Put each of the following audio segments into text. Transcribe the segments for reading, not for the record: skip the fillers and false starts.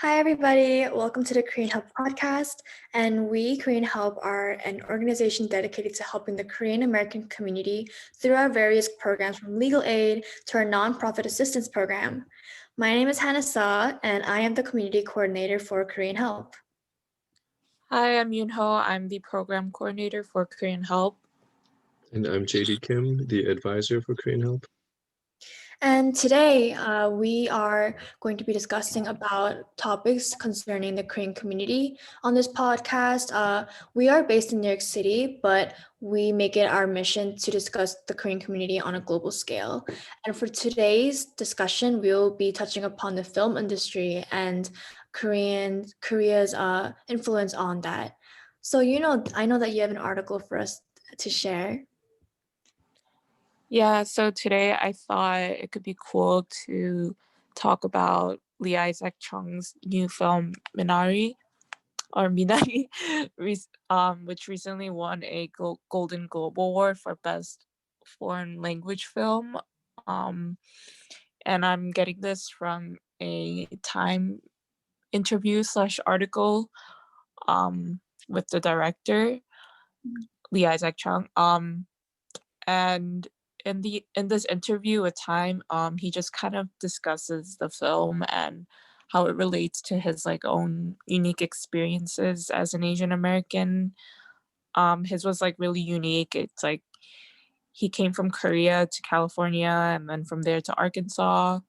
Hi, everybody. Welcome to the Korean Help podcast. And we, Korean Help, are an organization dedicated to helping the Korean American community through our various programs from legal aid to our nonprofit assistance program. My name is Hannah Sa, and I am the community coordinator for Korean Help. Hi, I'm Yoonho. I'm the program coordinator for Korean Help. And I'm JD Kim, the advisor for Korean Help. And today we are going to be discussing about topics concerning the Korean community. On this podcast, we are based in New York City, but we make it our mission to discuss the Korean community on a global scale. And for today's discussion, we'll be touching upon the film industry and Korea's influence on that. So, I know that you have an article for us to share. Yeah, so today I thought it could be cool to talk about Lee Isaac Chung's new film Minari or Minari, which recently won a Golden Globe Award for Best Foreign Language Film. And I'm getting this from a Time interview/article with the director, Lee Isaac Chung. And in this interview with Time, he just kind of discusses the film and how it relates to his like own unique experiences as an Asian American. His was like really unique. It's like he came from Korea to California and then from there to Arkansas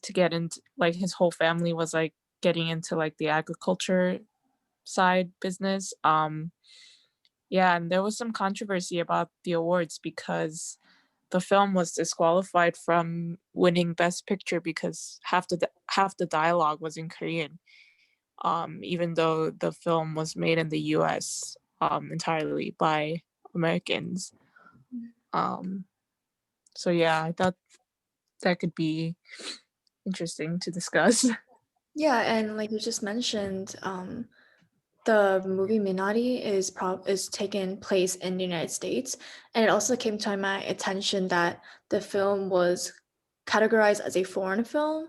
to get into, like, his whole family was like getting into like the agriculture side business. Yeah, and there was some controversy about the awards because the film was disqualified from winning Best Picture because half the dialogue was in Korean, even though the film was made in the U.S. Entirely by Americans. So yeah, I thought that could be interesting to discuss. Yeah, and like you just mentioned, the movie Minari is taking place in the United States, and it also came to my attention that the film was categorized as a foreign film,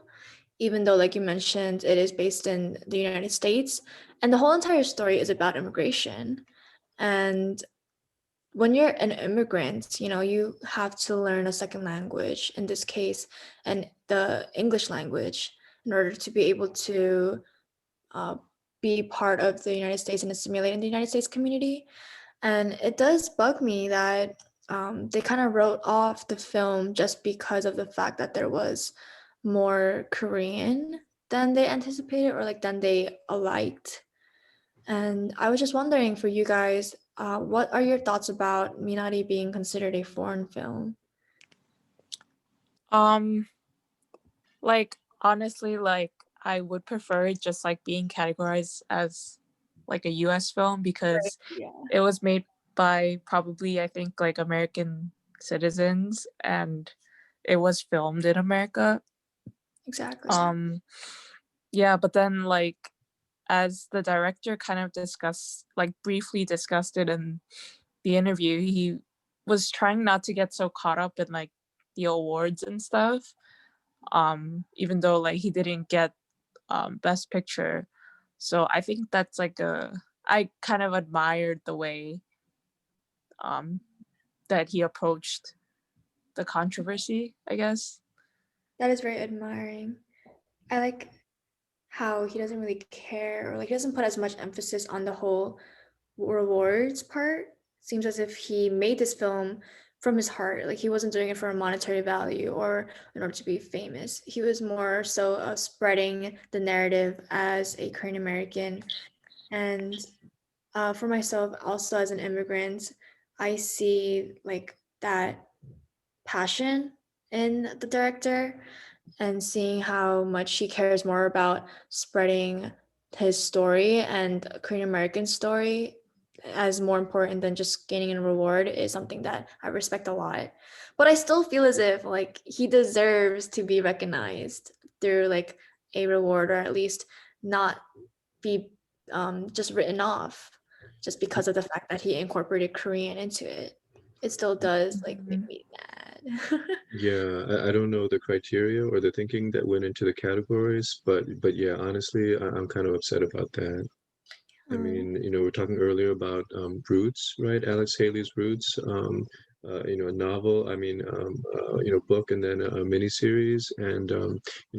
even though, like you mentioned, it is based in the United States, and the whole entire story is about immigration. And when you're an immigrant, you have to learn a second language, in this case, and the English language, in order to be able to uh, be part of the United States and assimilate in the United States community. And it does bug me that they kind of wrote off the film just because of the fact that there was more Korean than they anticipated or like than they liked. And I was just wondering for you guys, what are your thoughts about Minari being considered a foreign film? um, like honestly, like I would prefer it just like being categorized as like a US film because Yeah, it was made by probably I think like American citizens and it was filmed in America. exactly. Yeah, but then like as the director kind of briefly discussed it in the interview, he was trying not to get so caught up in like the awards and stuff. Even though like he didn't get best picture. So I think that's like I kind of admired the way um that he approached the controversy, I guess. That is very admiring. I like how he doesn't really care or like he doesn't put as much emphasis on the whole rewards part. Seems as if he made this film from his heart. Like he wasn't doing it for a monetary value or in order to be famous. He was more so of spreading the narrative as a Korean American. And for myself, also as an immigrant, I see like that passion in the director and seeing how much he cares more about spreading his story and Korean American story as more important than just gaining a reward is something that I respect a lot. But I still feel as if like he deserves to be recognized through like a reward or at least not be just written off just because of the fact that he incorporated Korean into it. It still does like make Mhm. me mad. Yeah, I don't know the criteria or the thinking that went into the categories, but yeah, honestly, I'm kind of upset about that. I Um, mean, we're talking earlier about Roots, right? Alex Haley's Roots, a novel, book, and then a miniseries. And,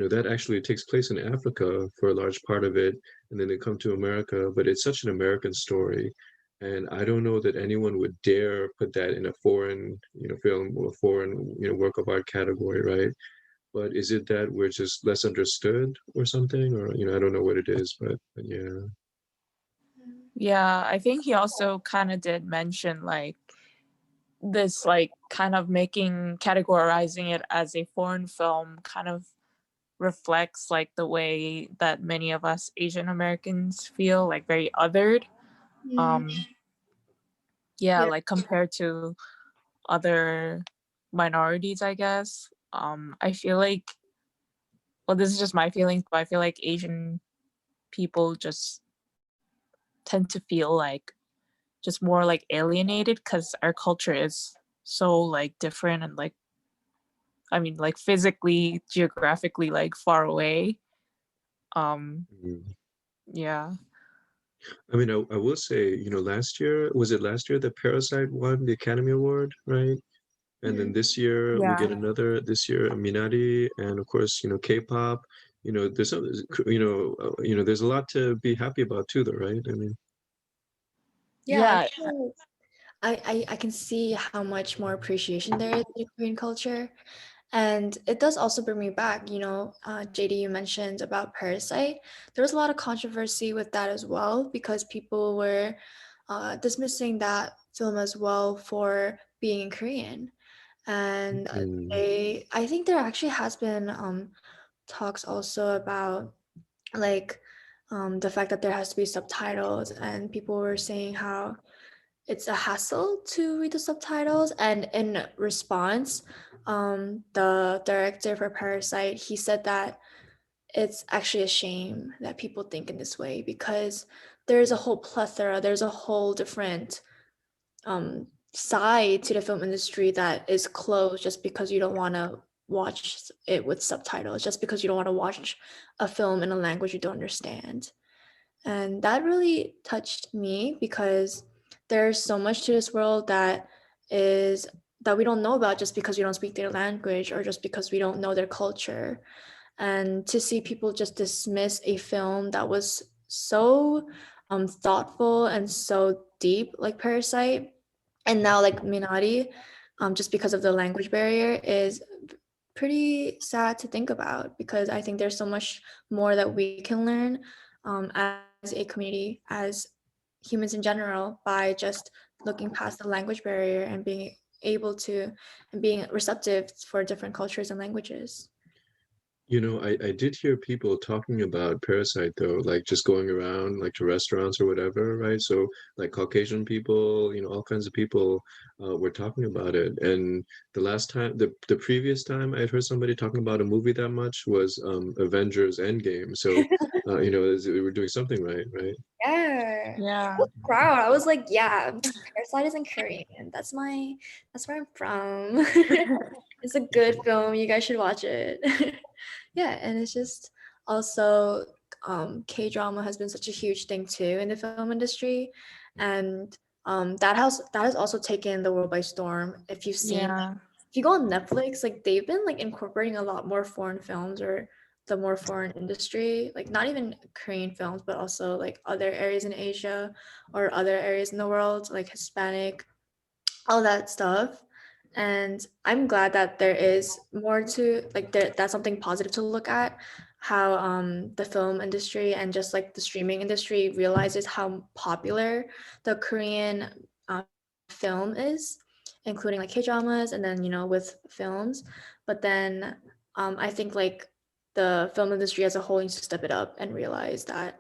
that actually takes place in Africa for a large part of it. And then they come to America, but it's such an American story. And I don't know that anyone would dare put that in a foreign, film or foreign, work of art category, right? But is it that we're just less understood or something? Or, I don't know what it is, but yeah. Yeah, I think he also kind of did mention like this, like kind of making categorizing it as a foreign film kind of reflects like the way that many of us Asian Americans feel, like very othered. mm, Um, yeah, yeah. like compared to other minorities, I guess. I feel like, well, this is just my feelings, but I feel like Asian people just tend to feel like just more like alienated because our culture is so like different and like, I mean, like physically, geographically, like far away. Um, Mm. yeah. I mean, I will say, was it last year that Parasite won the Academy Award, right? And then Mm. this year we Yeah. get another, this year, Minari, and of course, K-pop. There's some, there's a lot to be happy about too, though, right? I mean, Yeah, I Yeah. feel I can see how much more appreciation there is in Korean culture. And it does also bring me back, JD, you mentioned about Parasite. There was a lot of controversy with that as well because people were dismissing that film as well for being in Korean. And mm, I think there actually has been talks also about like the fact that there has to be subtitles, and people were saying how it's a hassle to read the subtitles. And in response, the director for Parasite, he said that it's actually a shame that people think in this way because there's a whole plethora, there's a whole different side to the film industry that is closed just because you don't want to watch it with subtitles, just because you don't want to watch a film in a language you don't understand. And that really touched me because there's so much to this world is that we don't know about just because we don't speak their language or just because we don't know their culture. And to see people just dismiss a film that was so thoughtful and so deep, like Parasite, and now like Minari, just because of the language barrier, is pretty sad to think about because I think there's so much more that we can learn as a community, as humans in general, by just looking past the language barrier and being able to and being receptive for different cultures and languages. I did hear people talking about Parasite though, like just going around like to restaurants or whatever, right? So like Caucasian people, all kinds of people were talking about it. And the previous time I'd heard somebody talking about a movie that much was Avengers Endgame. So we were doing something right, right? Yeah. I Yeah. was proud. I was like, yeah, Parasite is in Korean. That's where I'm from. It's a good film. You guys should watch it. Yeah, and it's just also K-drama has been such a huge thing too in the film industry. And that has also taken the world by storm. If you've seen, Yeah. if you go on Netflix, like they've been like incorporating a lot more foreign films or the more foreign industry, like not even Korean films, but also like other areas in Asia or other areas in the world, like Hispanic, all that stuff. And I'm glad that there is more to like that's something positive to look at, how the film industry and just like the streaming industry realizes how popular the Korean film is, including like K-dramas and then with films. But then I think like the film industry as a whole needs to step it up and realize that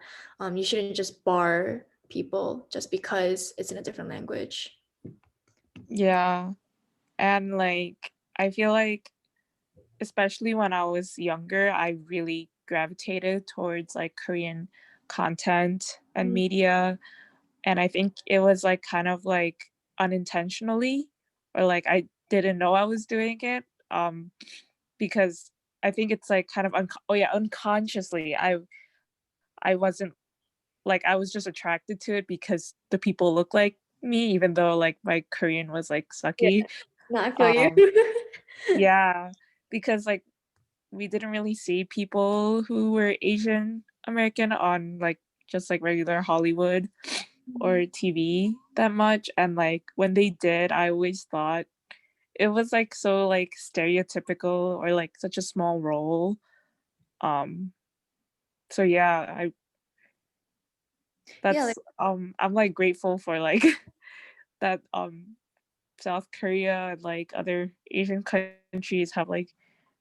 you shouldn't just bar people just because it's in a different language. Yeah. And like, I feel like, especially when I was younger, I really gravitated towards like Korean content and media. And I think it was like kind of like unintentionally, or like didn't know I was doing it, because I think it's like kind of unconsciously I wasn't like I was just attracted to it because the people look like me, even though like my Korean was like Yeah. sucky. No, I feel you. Um, yeah, because like we didn't really see people who were Asian American on like just like regular Hollywood or TV that much, and like when they did, I always thought it was like so like stereotypical or like such a small role. Um, so yeah, Yeah, like I'm like grateful for like that South Korea and like other Asian countries have like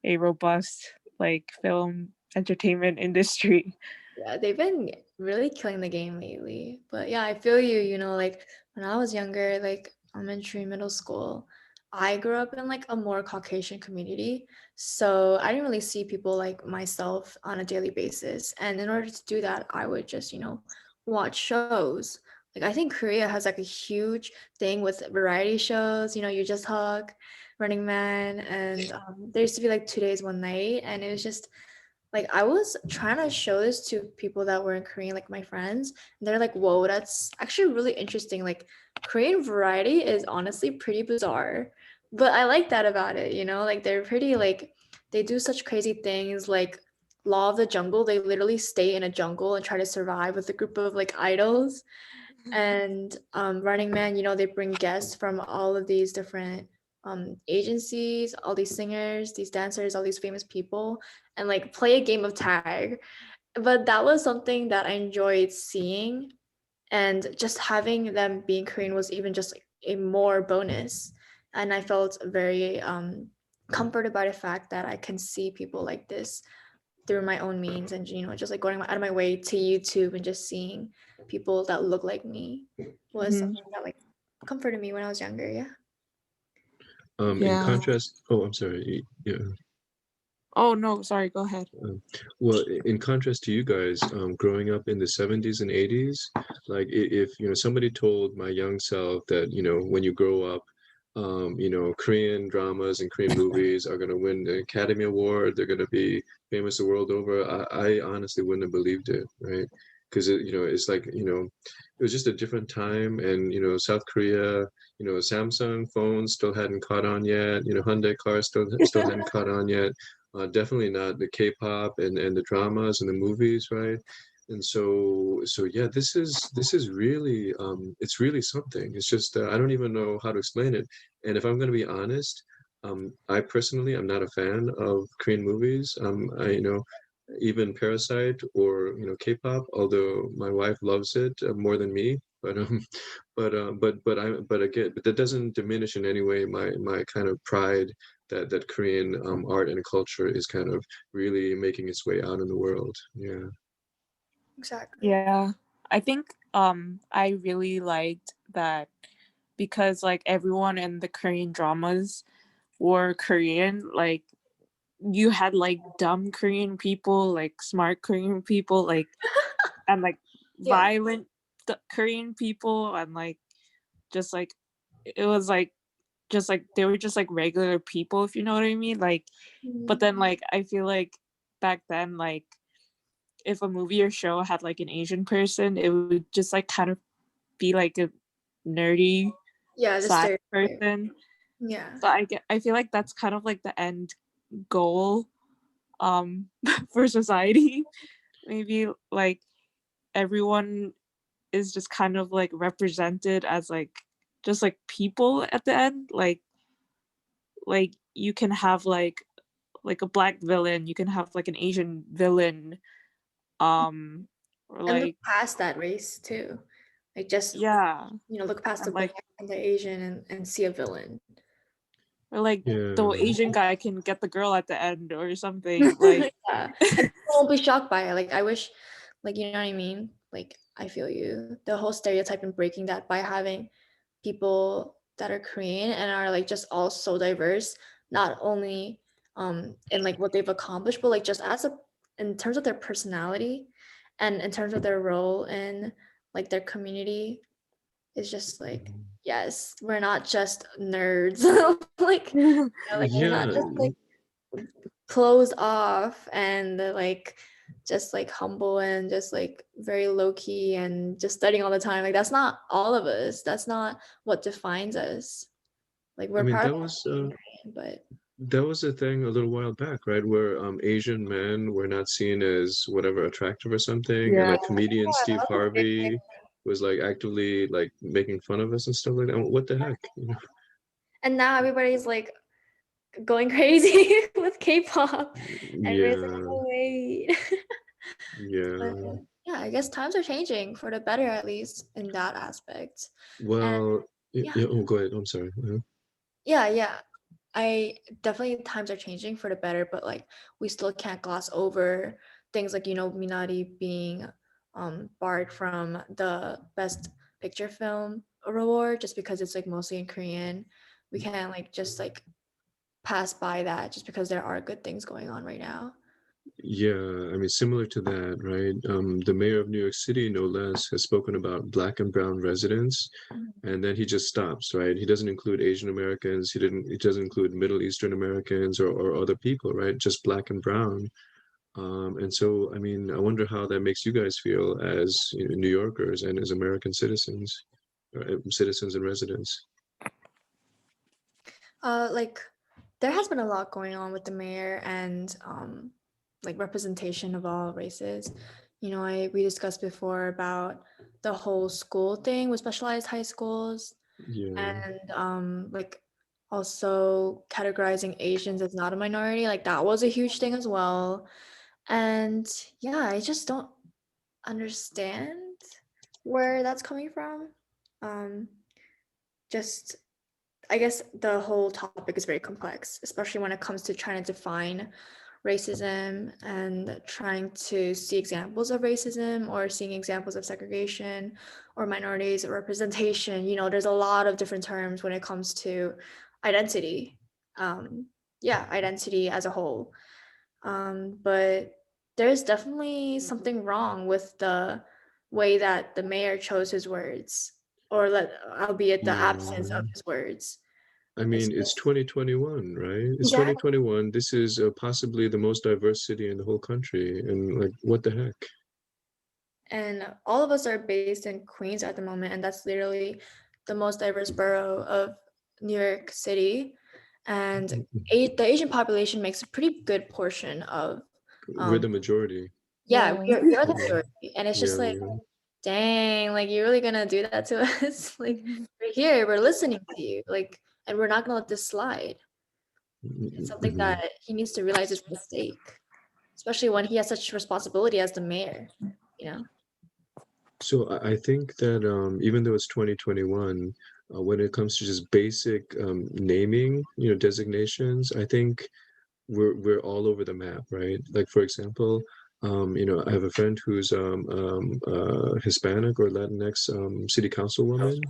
a robust like film entertainment industry. yeah, they've been really killing the game lately. But yeah, I feel you, like when I was younger, like elementary, middle school, I grew up in like a more Caucasian community. So I didn't really see people like myself on a daily basis. And in order to do that, I would just, watch shows. Like I think Korea has like a huge thing with variety shows, You Just Hug, Running Man, and there used to be like 2 days, one night, and it was just like I was trying to show this to people that were in Korean, like my friends, and they're like, "Whoa, that's actually really interesting." Like Korean variety is honestly pretty bizarre, but I like that about it. Like they're pretty like they do such crazy things like Law of the Jungle. They literally stay in a jungle and try to survive with a group of like idols. And Running Man, they bring guests from all of these different agencies, all these singers, these dancers, all these famous people, and like play a game of tag. But that was something that I enjoyed seeing, and just having them being Korean was even just like a more bonus. And I felt very comforted by the fact that I can see people like this through my own means, and just like going out of my way to YouTube and just seeing people that look like me was Mhm. something that like comforted me when I was younger. Yeah. In Yeah. contrast, oh, I'm sorry. Yeah. Oh no, sorry, go ahead. Well, in contrast to you guys, growing up in the 70s and 80s, like if somebody told my young self that when you grow up, Korean dramas and Korean movies are going to win the Academy Award, they're going to be famous the world over, I honestly wouldn't have believed it, right? Because it's like it was just a different time, and South Korea, Samsung phones still hadn't caught on yet, Hyundai cars still hadn't caught on yet. Definitely not the K-pop and the dramas and the movies, right? And so yeah, this is really it's really something. It's just I don't even know how to explain it. And if I'm going to be honest, I personally am not a fan of Korean movies. Even Parasite or K-pop, although my wife loves it more than me. But but that doesn't diminish in any way my kind of pride that Korean art and culture is kind of really making its way out in the world. Yeah. Exactly. Yeah. I think I really liked that because like everyone in the Korean dramas were Korean, like you had like dumb Korean people, like smart Korean people, like and like Yeah. violent Korean people, and like just like it was like just like they were just like regular people, if you know what I mean. Like, but Mhm. then like I feel like back then, like if a movie or show had like an Asian person, it would just like kind of be like a nerdy Yeah, the side stereotype. person. Yeah. So I feel like that's kind of like the end goal for society. Maybe like everyone is just kind of like represented as like just like people at the end. Like you can have like a black villain, you can have like an Asian villain, or And look like past that race too. Like just, yeah, look past the and black like and the Asian and see a villain. or like the Yeah. Asian guy can get the girl at the end or something. Like Yeah. And people won't be shocked by it. Like I wish, like you know what I mean? Like I feel you. The whole stereotype and breaking that by having people that are Korean and are like just all so diverse, not only in like what they've accomplished, but like just as a in terms of their personality and in terms of their role in like their community. It's just like, Mhm. yes, we're not just nerds. Like, like we're not Yeah, just like closed off and like just like humble and just like very low key and just studying all the time. Like that's not all of us. That's not what defines us. Like I we're mean proud that of was being Korean, but a thing a little while back, right? Where Asian men were not seen as whatever attractive or something, and Yeah. like comedian yeah, Steve that was a big thing. Harvey was like actively like making fun of us and stuff like that. What the heck? And now everybody's like going crazy with K-pop. Everybody's like, Yeah, oh wait. But yeah. yeah, I guess times are changing for the better, at least in that aspect. And Well, yeah, yeah. Oh, go ahead. I'm sorry. yeah. I definitely times are changing for the better, but like we still can't gloss over things like, Minari being barred from the best picture film award just because it's like mostly in Korean. We can't like just like pass by that just because there are good things going on right now. Yeah, I mean, similar to that, right? The mayor of New York City, no less, has spoken about black and brown residents, and then he just stops, right? He doesn't include Asian Americans. He doesn't include Middle Eastern Americans or other people, right? Just black and brown. And so, I mean, I wonder how that makes you guys feel as New Yorkers and as American citizens, or, citizens and residents. Like there has been a lot going on with the mayor and like representation of all races. We discussed before about the whole school thing with specialized high schools Yeah, and like also categorizing Asians as not a minority. Like that was a huge thing as well. And yeah, I just don't understand where that's coming from. Um, just I guess the whole topic is very complex, especially when it comes to trying to define racism and trying to see examples of racism or seeing examples of segregation or minorities or representation. There's a lot of different terms when it comes to identity. Um, yeah, identity as a whole. But there's definitely something wrong with the way that the mayor chose his words, or albeit the absence of yeah. his words. I It's mean, it's just 2021, right? It's exactly, 2021. This is possibly the most diverse city in the whole country. And like, what the heck? and all of us are based in Queens at the moment, and that's literally the most diverse borough of New York City. And the Asian population makes a pretty good portion of, We're um, the majority. yeah, Yeah. we are the Yeah, majority, and it's just yeah, like, we are. dang, like you're really gonna do that to us? Like we're here, we're listening to you, like, and we're not gonna let this slide. It's something Mhm. that he needs to realize is a mistake, especially when he has such responsibility as the mayor, you know? So I think that even though it's 2021, when it comes to just basic naming, designations, I think we're all over the map, right? Like for example, I have a friend who's Hispanic or Latinx city councilwoman,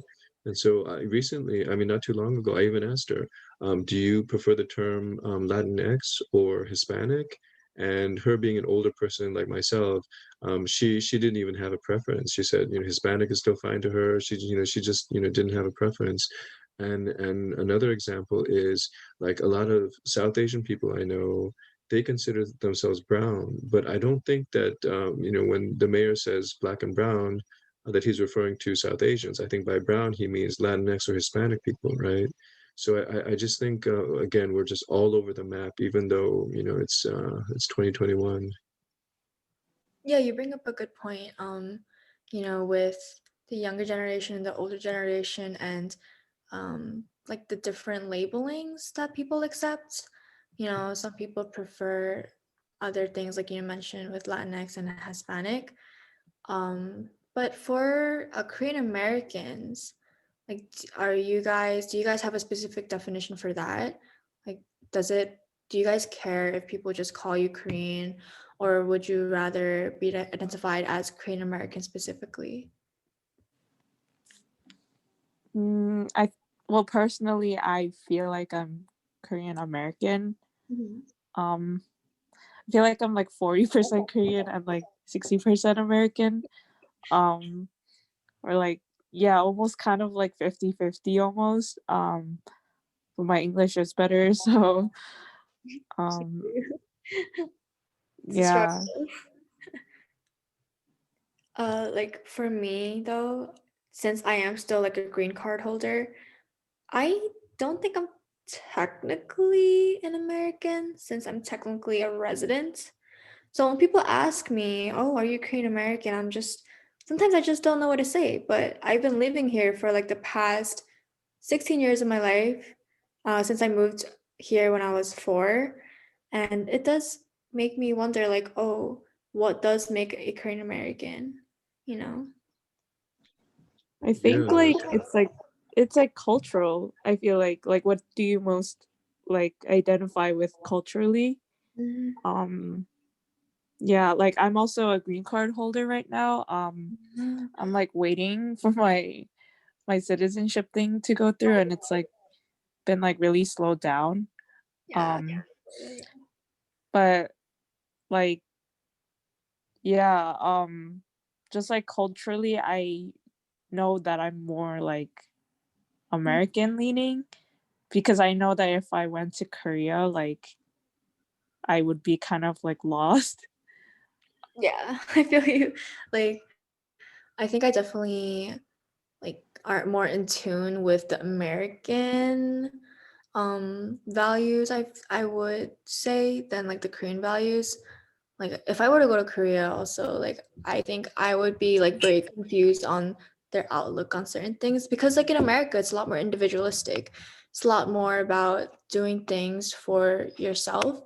and so recently, I mean, not too long ago, I even asked her, "Do you prefer the term Latinx or Hispanic?" And her being an older person like myself, she didn't even have a preference. She said, Hispanic is still fine to her. She just didn't have a preference. And another example is like a lot of South Asian people I know, they consider themselves brown, but I don't think that when the mayor says black and brown, that he's referring to South Asians. I think by brown he means Latinx or Hispanic people, right? So I just think again we're just all over the map, even though it's 2021. Yeah, you bring up a good point. With the younger generation and the older generation and like the different labelings that people accept. Some people prefer other things like you mentioned with Latinx and Hispanic. But for Korean Americans, like, do you guys have a specific definition for that? Like, do you guys care if people just call you Korean, or would you rather be identified as Korean American specifically? I well personally I feel like I'm Korean American. Mhm. Um I feel like I'm like 40% Korean and like 60% American. Um or like yeah, almost kind of like 50-50 almost. But my English is better, so um It's a struggle. yeah. Like for me though, since I am still like a green card holder, I don't think I'm technically an American since I'm technically a resident. So when people ask me, "Oh, are you Korean American?" I'm just sometimes I just don't know what to say. But I've been living here for like the past 16 years of my life, since I moved here when I was 4, and it does make me wonder, like, oh, what does make a Korean American? You know? I Yeah, think like it's like cultural. I feel like what do you most like identify with culturally? Mhm. Um yeah, like I'm also a green card holder right now. Mhm. I'm like waiting for my citizenship thing to go through, and it's like been like really slowed down. Yeah. Um Yeah. but like yeah, just like culturally I know that I'm more like American leaning because I know that if I went to Korea, like I would be kind of like lost. Yeah, I feel you. Like, I think I definitely like are more in tune with the American values I would say than like the Korean values. Like if I were to go to Korea also, like I think I would be like very confused on their outlook on certain things because like in America it's a lot more individualistic. It's a lot more about doing things for yourself.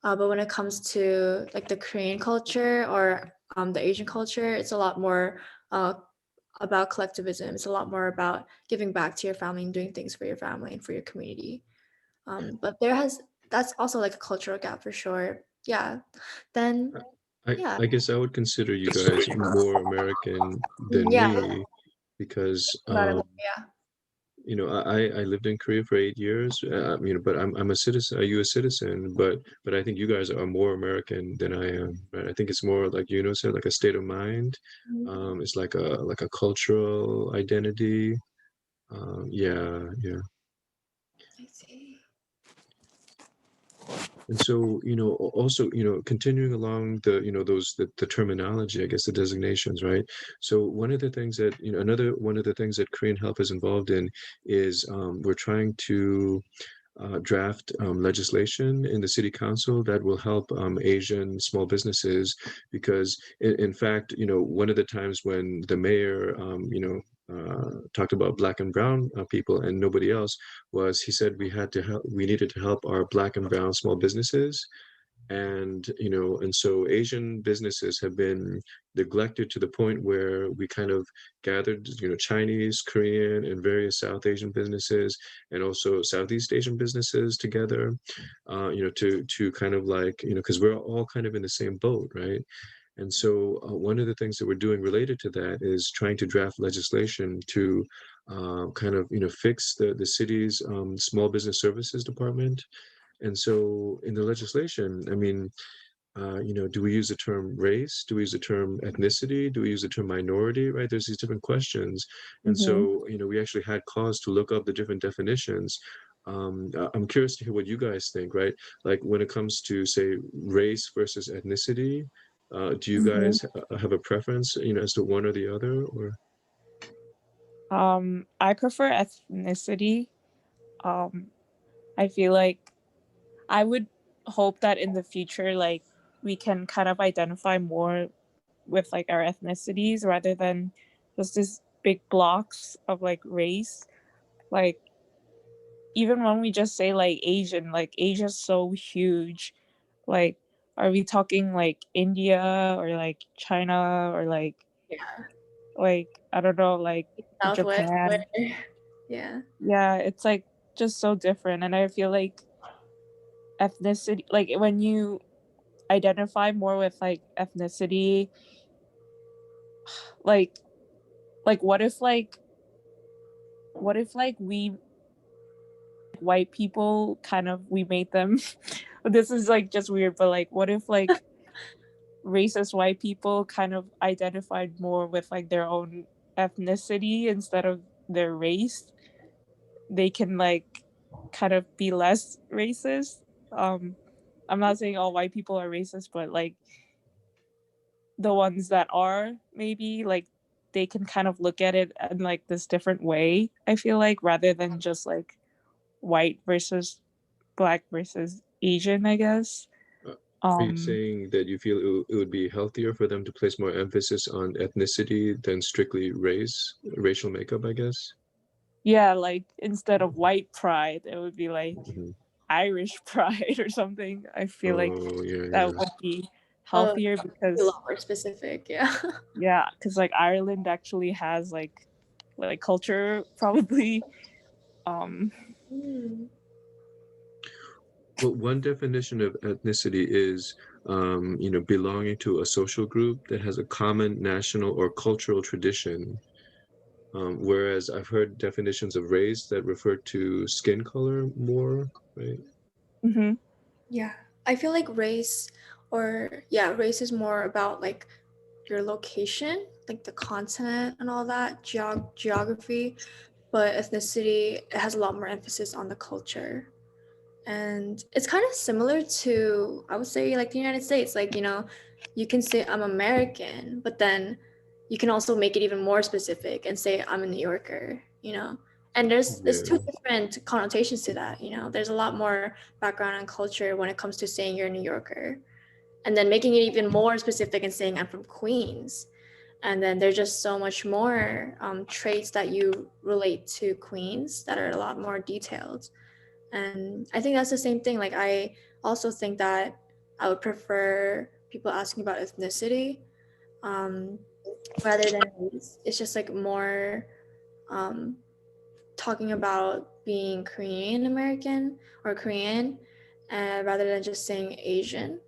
But when it comes to like the Korean culture or the Asian culture, it's a lot more about collectivism. It's a lot more about giving back to your family and doing things for your family and for your community. But that's also like a cultural gap for sure. Yeah. Then yeah. I guess I would consider you guys more American than Yeah. me because About it. Yeah. you know, I lived in Korea for 8 years. You know, but I'm a citizen, a U.S. citizen. But I think you guys are more American than I am. Right? I think it's more like you know said, like a state of mind. It's like a cultural identity. Yeah, yeah. I see. And so, you know, also, you know, continuing along the, you know, the terminology, I guess the designations, right? So one of the things that, you know, another one of the things that Korean Help is involved in is we're trying to draft legislation in the city council that will help Asian small businesses because, in fact, you know, one of the times when the mayor, you know, talked about black and brown people and nobody else was he said we had to help we needed to help our black and brown small businesses and you know and so Asian businesses have been neglected to the point where we kind of gathered you know Chinese, Korean, and various South Asian businesses and also Southeast Asian businesses together you know to kind of like you know because we're all kind of in the same boat, right? And so one of the things that we're doing related to that is trying to draft legislation to kind of you know fix the city's small business services department. And so in the legislation, I mean, you know, do we use the term race? Do we use the term ethnicity? Do we use the term minority? Right? There's these different questions. And Mm-hmm. so, you know, we actually had cause to look up the different definitions. I'm curious to hear what you guys think, right? Like when it comes to, say, race versus ethnicity, do you Mm-hmm. guys have a preference, you know, as to one or the other? Or I prefer ethnicity. Um, I feel like I would hope that in the future, like we can kind of identify more with like our ethnicities rather than just this big blocks of like race. Like even when we just say like Asia's so huge. Like, are we talking like India or like China or Yeah. like I don't know, like Southwest where Japan? yeah. Yeah, it's like just so different, and I feel like ethnicity, like when you identify more with like ethnicity, like like what if like we white people kind of we made them this is like just weird, but like what if like racist white people kind of identified more with like their own ethnicity instead of their race, they can like kind of be less racist. I'm not saying all white people are racist, but like the ones that are, maybe like they can kind of look at it in like this different way, I feel like, rather than just like white versus black versus Asian, I guess. Uh, Are you Um saying that you feel it would be healthier for them to place more emphasis on ethnicity than strictly race, racial makeup, I guess? yeah, like instead of white pride, it would be like Mhm. Irish pride or something. I feel like Oh, yeah, that yeah. would be Oh, healthier a because lot more specific. Yeah. yeah, because like Ireland actually has like culture probably. um Mm. Well, one definition of ethnicity is, belonging to a social group that has a common national or cultural tradition. Whereas I've heard definitions of race that refer to skin color more, right? mhm. Yeah. I feel like race, or yeah, race is more about like your location, like the continent and all that, geography, but ethnicity, it has a lot more emphasis on the culture. And it's kind of similar to, I would say, like the United States. Like, you can say I'm American, but then you can also make it even more specific and say I'm a New Yorker. And it's two Yeah. different connotations to that. There's a lot more background and culture when it comes to saying you're a New Yorker. And then making it even more specific and saying I'm from Queens. And then there's just so much more traits that you relate to Queens that are a lot more detailed. And I think that's the same thing. Like, I also think that I would prefer people asking about ethnicity um, rather than race. It's just like more um, talking about being Korean American or Korean, rather than just saying Asian.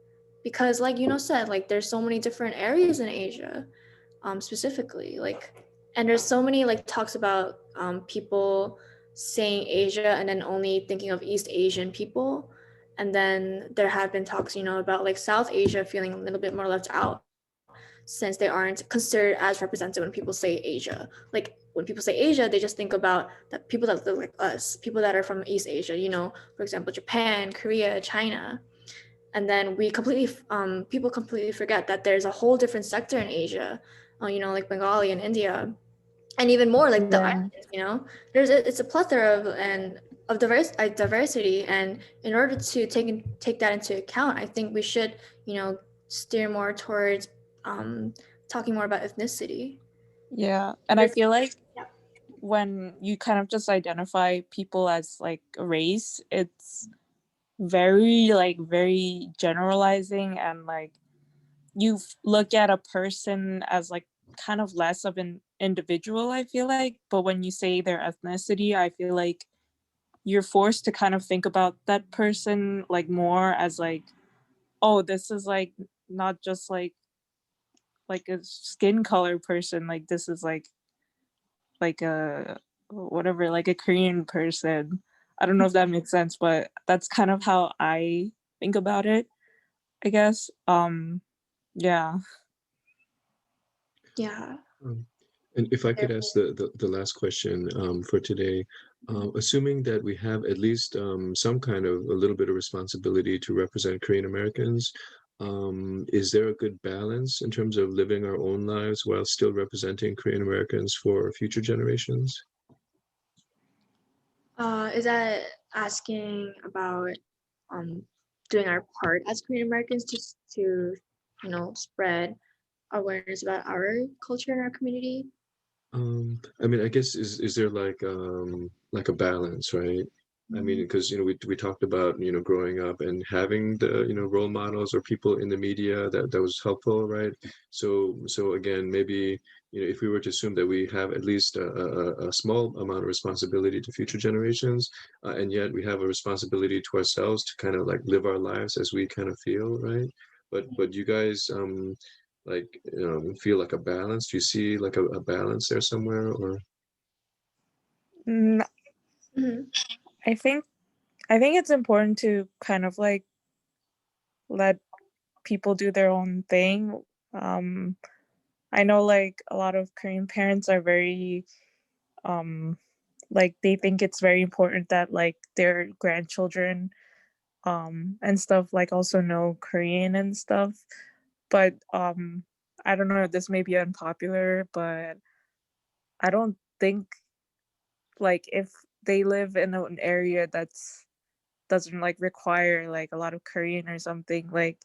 Because, like said, like there's so many different areas in Asia, specifically. Like, and there's so many like talks about people saying Asia and then only thinking of East Asian people. And then there have been talks, about like South Asia feeling a little bit more left out since they aren't considered as represented when people say Asia. Like when people say Asia, they just think about the people that look like us, people that are from East Asia, for example, Japan, Korea, China. And then people completely forget that there's a whole different sector in Asia, like Bengali and India, and even more like the Yeah. islands. It's a plethora of diversity, and in order to take that into account, I think we should steer more towards um, talking more about ethnicity. Yeah, and I feel like Yeah. when you kind of just identify people as like a race, it's very generalizing, and like you look at a person as like kind of less of an individual, I feel like. But when you say their ethnicity, I feel like you're forced to kind of think about that person like more as like, oh, this is like not just like a skin color person, like this is like a whatever, like a Korean person. I don't know if that makes sense, but that's kind of how I think about it, I guess. Yeah. Yeah. Um, and if I could ask the last question for today, assuming that we have at least some kind of a little bit of responsibility to represent Korean Americans, is there a good balance in terms of living our own lives while still representing Korean Americans for future generations? Is that asking about um, doing our part as Korean Americans to spread awareness about our culture and our community? I mean, I guess is there like a balance, right? I mean, Mm. because we talked about growing up and having the role models or people in the media that was helpful, right? So again, maybe if we were to assume that we have at least a small amount of responsibility to future generations, and yet we have a responsibility to ourselves to kind of like live our lives as we kind of feel, right? But you guys like feel like a balance? Do you see like a balance there somewhere, or Mm, Mhm. I think I think it's important to kind of like let people do their own thing. Um, I know like a lot of Korean parents are very like they think it's very important that like their grandchildren and stuff like also know Korean and stuff. But I don't know, this may be unpopular, but I don't think like if they live in an area that's doesn't like require like a lot of Korean or something, like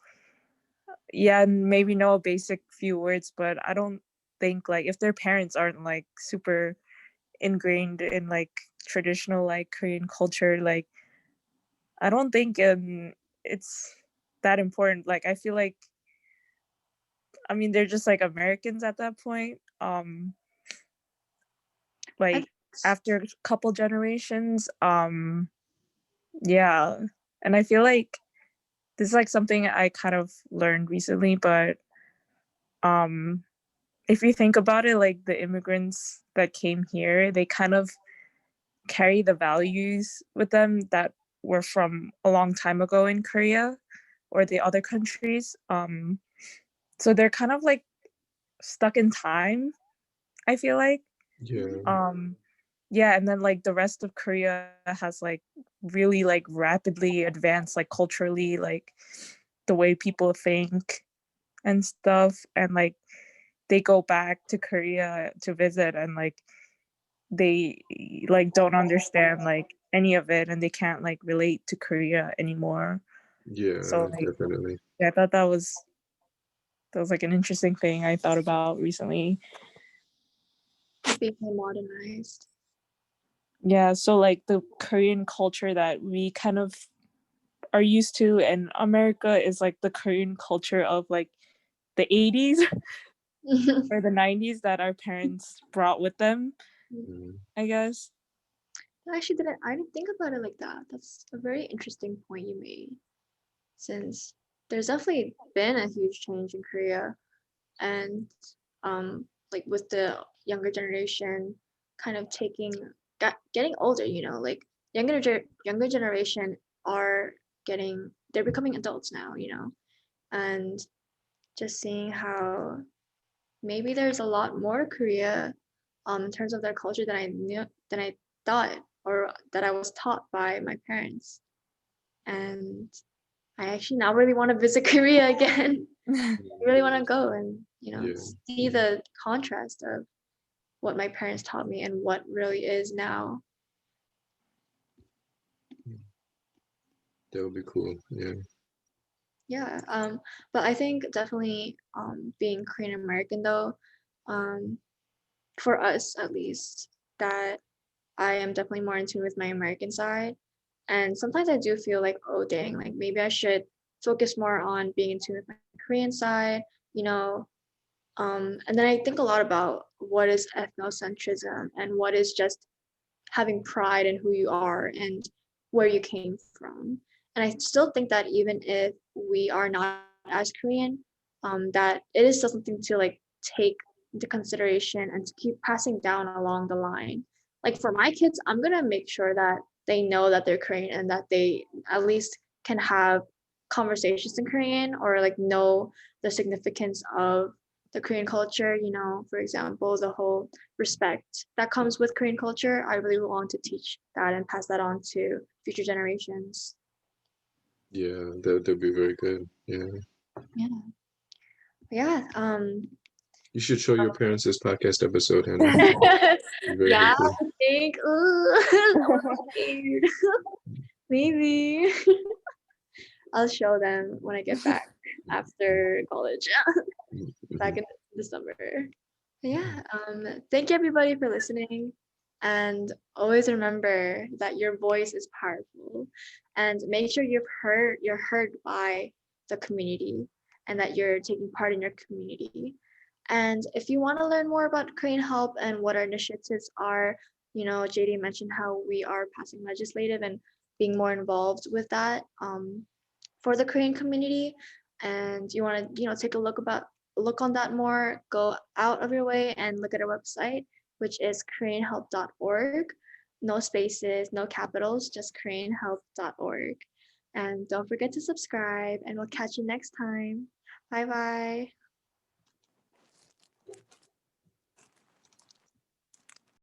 yeah, maybe know a basic few words, but I don't think like if their parents aren't like super ingrained in like traditional like Korean culture, like I don't think it's that important. Like I feel like I mean they're just like Americans at that point. I Like think after a couple generations, yeah. And I feel like this is like something I kind of learned recently, but um if you think about it, like the immigrants that came here, they kind of carry the values with them that were from a long time ago in Korea or the other countries. So they're kind of like stuck in time, I feel like. Yeah, Um, yeah, and then like the rest of Korea has like really like rapidly advanced like culturally, like the way people think and stuff. And like they go back to Korea to visit and like they like don't understand like any of it and they can't like relate to Korea anymore. yeah, So like definitely. yeah, I thought that was like an interesting thing I thought about recently. being more modernized. Yeah, so like the Korean culture that we kind of are used to in America is like the Korean culture of like the 80s or the 90s that our parents brought with them, Mm. I guess. I didn't think about it like that. That's a very interesting point you made, since there's definitely been a huge change in Korea, and like with the younger generation kind of getting older, like younger generation are they're becoming adults now, and just seeing how maybe there's a lot more Korea in terms of their culture than I thought, or that I was taught by my parents. And I actually now really want to visit Korea again. I really want to go and, Yeah, see the contrast of what my parents taught me and what really is now. that would be cool. Yeah. Yeah. But I think definitely being Korean American though, um, for us at least, that I am definitely more in tune with my American side. And sometimes I do feel like, oh dang, like maybe I should focus more on being in tune with my Korean side, you know. And then I think a lot about what is ethnocentrism and what is just having pride in who you are and where you came from. And I still think that even if we are not as Korean, that it is still something to like take into consideration and to keep passing down along the line. Like for my kids, I'm gonna make sure that they know that they're Korean and that they at least can have conversations in Korean, or like know the significance of the Korean culture, for example, the whole respect that comes with Korean culture. I really want to teach that and pass that on to future generations. Yeah, that'd be very good. Yeah. Yeah. Yeah. You should show your parents this podcast episode, Hannah. Be very Yeah, happy. I think weird. Maybe. I'll show them when I get back after college, back Mhm. in December. Yeah, thank you everybody for listening. And always remember that your voice is powerful. And make sure you're heard by the community and that you're taking part in your community. And if you want to learn more about Korean Help and what our initiatives are, JD mentioned how we are passing legislative and being more involved with that. For the Korean community, and you want to take a look on that more, go out of your way and look at our website, which is koreanhelp.org. No spaces, no capitals, just koreanhelp.org. And don't forget to subscribe, and we'll catch you next time. Bye bye.